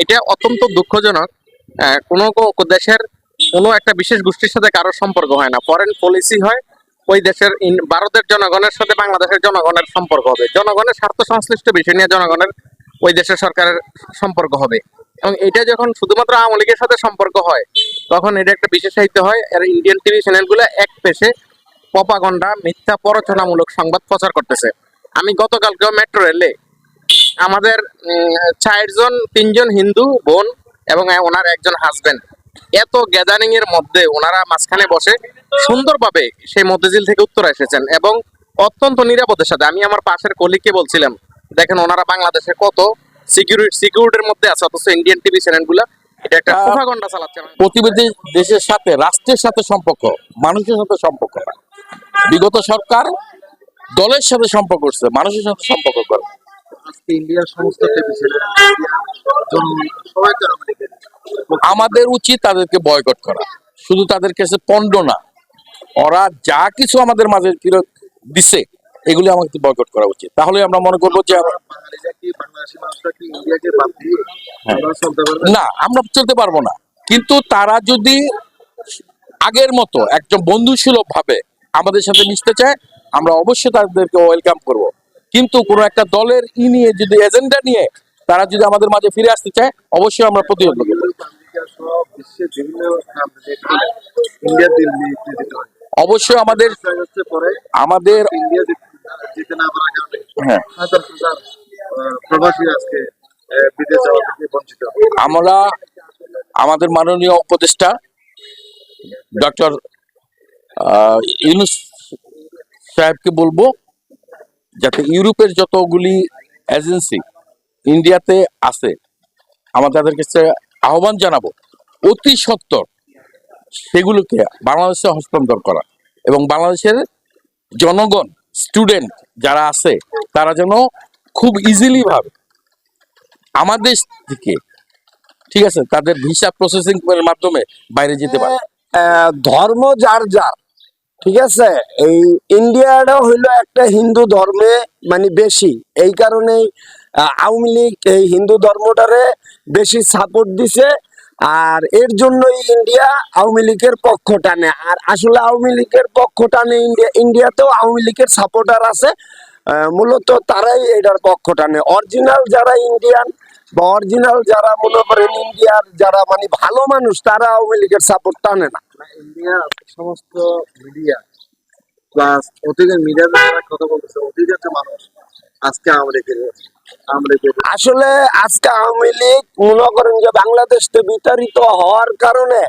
এটা অত্যন্ত দুঃখজনক। কোনো দেশের কোনো একটা বিশেষ গোষ্ঠীর সাথে কারোর সম্পর্ক হয় না, ফরেন পলিসি হয় ওই দেশের ভারতের জনগণের সাথে বাংলাদেশের জনগণের সম্পর্ক হবে, জনগণের স্বার্থ সংশ্লিষ্ট বিষয় নিয়ে জনগণের ওই দেশের সরকারের সম্পর্ক হবে। এবং এটা যখন শুধুমাত্র আওয়ামী লীগের সাথে সম্পর্ক হয় তখন এটা একটা বিশেষ সাহিত্য হয়। আর ইন্ডিয়ান টিভি চ্যানেলগুলো এক পেশে প্রপাগন্ডা, মিথ্যা প্ররোচনামূলক সংবাদ প্রচার করতেছে। আমি গতকালকেও মেট্রো রেলে আমাদের 3জন হিন্দু বোন এবং ওনার একজন হাজবেন্ড, এত গ্যাদারিং এর মধ্যে ওনারা মাঝখানে বসে সুন্দরভাবে সেই মতিঝিল থেকে উত্তরা এসেছেন এবং অত্যন্ত নিরাপদের সাথে। আমি আমার পাশের কলিগকে বলছিলাম, দেখেন ওনারা বাংলাদেশে কত সিকিউরিটির মধ্যে আছে, অথচ ইন্ডিয়ান টিভি চ্যানেলগুলো এটা একটা প্রপাগন্ডা চালাচ্ছে। প্রতিবেশী দেশের সাথে, রাষ্ট্রের সাথে সম্পর্ক, মানুষের সাথে সম্পর্ক না। বিগত সরকার দলের সাথে সম্পর্ক করছে, মানুষের সাথে সম্পর্ক করে। আজকে ইন্ডিয়ার সমস্ত টিভি চ্যানেল সবাই তো আমাদের উচিত তাদেরকে বয়কট করা, শুধু তাদের কাছে পণ্ড না, ওরা যা কিছু আমাদের মাঝে ফিরত দিছে এগুলি আমাকে বয়কট করা উচিত। তাহলে আমরা মনে করবো যে বাঙালিরা কি, বাংলাদেশি মানুষরা কি ইন্ডিয়াকে বাদ দিয়ে আমরা চলতে পারবো না, আমরা চলতে পারবো না। কিন্তু তারা যদি আগের মতো একজন বন্ধুসুলভ ভাবে আমাদের সাথে মিশতে চায়, আমরা অবশ্যই তাদেরকে ওয়েলকাম করব। কিন্তু কোনো একটা দলের নিয়ে যদি এজেন্ডা নিয়ে তারা যদি আমাদের মাঝে ফিরে আসতে চায়, অবশ্যই আমরা প্রতিহত করবো। আমেরিকা সব বিশ্বের বিভিন্ন স্থান থেকে ইন্ডিয়ার দিল্লি দিতে হয়। অবশ্যই আমাদের পরে ইন্ডিয়া যেতে না পারার কারণে হাজার হাজার প্রবাসী আজকে বিদেশ যাওয়া থেকে বঞ্চিত। আমরা আমাদের মাননীয় উপদেষ্টা ডক্টর ইউনূস সাহেবকে বলবো যাতে ইউরোপের যতগুলি এজেন্সি ইন্ডিয়াতে আছে, আমরা তাদের কাছে আহ্বান জানাবো অতি সত্বর সেগুলোকে বাংলাদেশে হস্তান্তর করা এবং বাংলাদেশের জনগণ, স্টুডেন্ট যারা আছে তারা যেন খুব ইজিলি ভাবে আমাদের থেকে, ঠিক আছে, তাদের ভিসা প্রসেসিং এর মাধ্যমে বাইরে যেতে পারে। ধর্ম যার যার, ঠিক আছে। এই ইন্ডিয়াটা হইলো একটা হিন্দু ধর্মে মানে বেশি, এই কারণেই আওয়ামী লীগ এই হিন্দু ধর্মটারে বেশি সাপোর্ট দিছে। আর এর জন্যই ইন্ডিয়া আওয়ামী লীগের পক্ষ টানে। আর আসলে আওয়ামী লীগের পক্ষ টানে ইন্ডিয়াতেও আওয়ামী লীগের সাপোর্টার আছে, মূলত তারাই এটার পক্ষ টানে। অরিজিনাল যারা ইন্ডিয়ান বা অরিজিনাল যারা মনে করেন ইন্ডিয়ার যারা মানে ভালো মানুষ, তারা আওয়ামী লীগের সাপোর্ট টানে না। ইন্ডিয়া সমস্ত মিডিয়া প্লাস অধিকাংশ মিডিয়া যারা কথা বলতেছে, অধিকাংশ মানুষ আজকে আসলে আজকে আওয়ামী লীগ মনে করেন যে বাংলাদেশ থেকে বিতাড়িত হওয়ার কারণে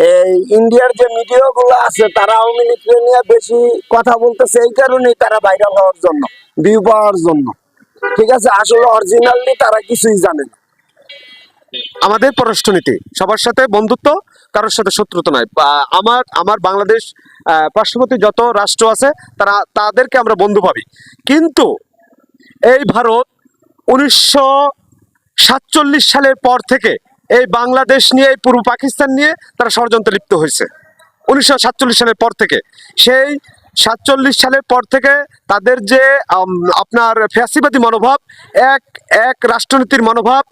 এই ইন্ডিয়ার যে মিডিয়া গুলো আছে তারা আওয়ামী লীগকে নিয়ে বেশি কথা বলতেছে, এই কারণেই তারা ভাইরাল হওয়ার জন্য, ভিউ পাওয়ার জন্য, ঠিক আছে। আসলে অরিজিনালি তারা কিছুই জানে না। আমাদের পররাষ্ট্রনীতি সবার সাথে বন্ধুত্ব, কারোর সাথে শত্রুতা নয়। আমার বাংলাদেশ পার্শ্ববর্তী যত রাষ্ট্র আছে তাদেরকে আমরা বন্ধু ভাবি। কিন্তু এই ভারত 1947 সালের পর থেকে এই বাংলাদেশ নিয়ে, এই পূর্ব পাকিস্তান নিয়ে তারা ষড়যন্ত্রে লিপ্ত হয়েছে। 1947 সালের পর থেকে, সেই 47 সালের পর থেকে তাদের যে আপনার ফ্যাসিবাদী মনোভাব, এক রাষ্ট্রনীতির মনোভাব,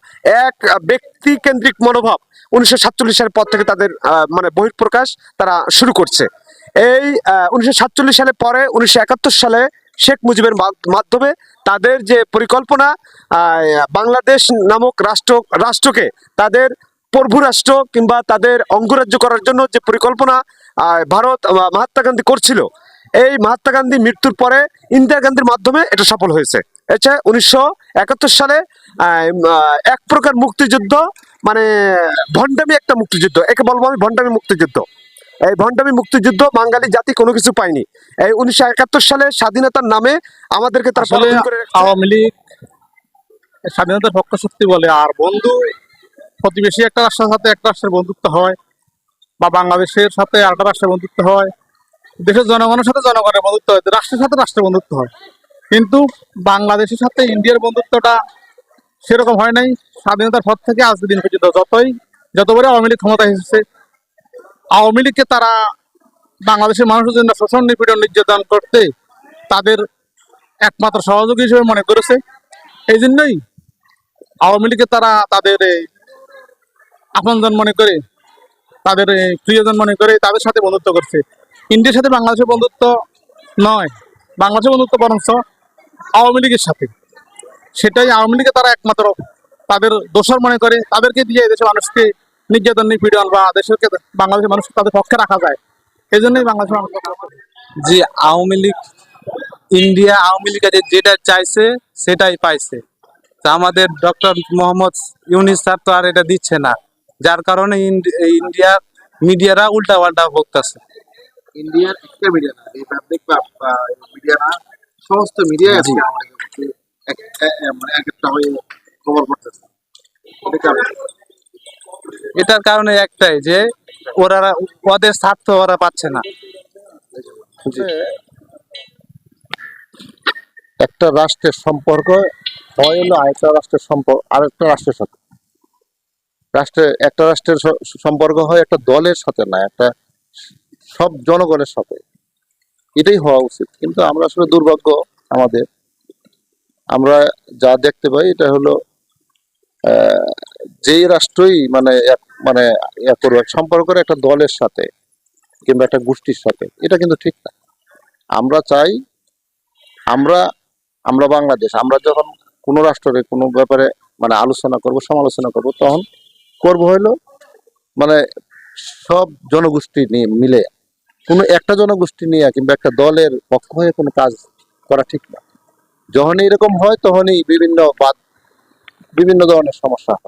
এক ব্যক্তি কেন্দ্রিক মনোভাব 1947 সালের পর থেকে তাদের মানে বহিঃপ্রকাশ তারা শুরু করছে। এই 1947 সালের পরে 1971 সালে শেখ মুজিবের মাধ্যমে তাদের যে পরিকল্পনা, বাংলাদেশ নামক রাষ্ট্রকে তাদের প্রভু রাষ্ট্র কিংবা তাদের অঙ্গরাজ্য করার জন্য যে পরিকল্পনা ভারত মহাত্মা গান্ধী করছিল, এই মহাত্মা গান্ধী মৃত্যুর পরে ইন্দিরা গান্ধীর মাধ্যমে এটা সফল হয়েছে। এছাড়া 1971 সালে এক প্রকার মুক্তিযুদ্ধ, মানে ভণ্ডামি একটা মুক্তিযুদ্ধ, একে বলবো আমি ভণ্ডামি মুক্তিযুদ্ধ। এই ভণ্ডামি মুক্তিযুদ্ধ বাঙালি জাতি কোনো কিছু পায়নি। এই 1971 সালে স্বাধীনতার নামে আমাদেরকে তারা আওয়ামী লীগ স্বাধীনতার পক্ষ শক্তি বলে, আর বন্ধু প্রতিবেশী একটা রাষ্ট্রের সাথে একটা রাষ্ট্রের বন্ধুত্ব হয়, বা বাংলাদেশের সাথে আরেকটা রাষ্ট্রের বন্ধুত্ব হয়, দেশের জনগণের সাথে জনগণের বন্ধুত্ব হয়, রাষ্ট্রের সাথে রাষ্ট্রের বন্ধুত্ব হয়। কিন্তু বাংলাদেশের সাথে ইন্ডিয়ার বন্ধুত্বটা সেরকম হয় নাই স্বাধীনতার পর থেকে আজ দিন পর্যন্ত। যতবারই আওয়ামী লীগ ক্ষমতায় এসেছে, আওয়ামী লীগকে তারা বাংলাদেশের মানুষের জন্য শোষণ, নিপীড়ন, নির্যাতন করতে তাদের একমাত্র সহযোগী হিসেবে মনে করেছে। এই জন্যই আওয়ামী লীগকে তারা তাদের আপনজন মনে করে, তাদের প্রিয়জন মনে করে তাদের সাথে বন্ধুত্ব করছে। ইন্ডিয়ার সাথে বাংলাদেশের বন্ধুত্ব নয়, বাংলাদেশের বন্ধুত্ব বরঞ্চ আওয়ামী লীগের সাথে। সেটাই আওয়ামী লীগে তারা একমাত্র তাদের দোষর মনে করে, তাদেরকে দিয়ে দেশের মানুষকে নির্যাতন নিপীড়ন বা বাংলাদেশের মানুষকে তাদের পক্ষে রাখা যায়। এই জন্যই বাংলাদেশের মানুষ যে আওয়ামী লীগ, ইন্ডিয়া আওয়ামী লীগ যেটা চাইছে সেটাই পাইছে। তা আমাদের ডক্টর মোহাম্মদ ইউনিস স্যার তো আর এটা দিচ্ছে না, যার কারণে ইন্ডিয়ার মিডিয়ারা উল্টা পাল্টা বকতেছে। ইন্ডিয়ার একটা মিডিয়া না, এই পাবলিক মিডিয়া না, সমস্ত মিডিয়া আজকে আমাদের কাছে মানে এক একটা হয়ে খবর করতেছে। এটা কি আপনার? এটার কারণে একটাই যে ওরা ওদের স্বার্থ ওরা পাচ্ছে না। একটা রাষ্ট্রের সম্পর্ক হয় হলো আরেকটা রাষ্ট্রের সম্পর্ক আরেকটা রাষ্ট্রের সাথে। একটা রাষ্ট্রের সম্পর্ক হয় একটা দলের সাথে না, একটা সব জনগণের সাথে। এটাই হওয়া উচিত, কিন্তু আমরা আসলে দুর্ভাগ্য আমাদের, আমরা যা দেখতে পাই এটা হলো যেই রাষ্ট্রই মানে সম্পর্কের একটা দলের সাথে কিংবা একটা গোষ্ঠীর সাথে, এটা কিন্তু ঠিক না। আমরা চাই আমরা বাংলাদেশ, আমরা যখন কোনো রাষ্ট্রের কোনো ব্যাপারে মানে আলোচনা করব, সমালোচনা করব, তখন করব হইলো মানে সব জনগোষ্ঠী নিয়ে মিলে, কোনো একটা জনগোষ্ঠী নিয়ে কিংবা একটা দলের পক্ষ হয়ে কোনো কাজ করা ঠিক না। যখনই এরকম হয় তখনই বিভিন্ন ধরনের সমস্যা হয়।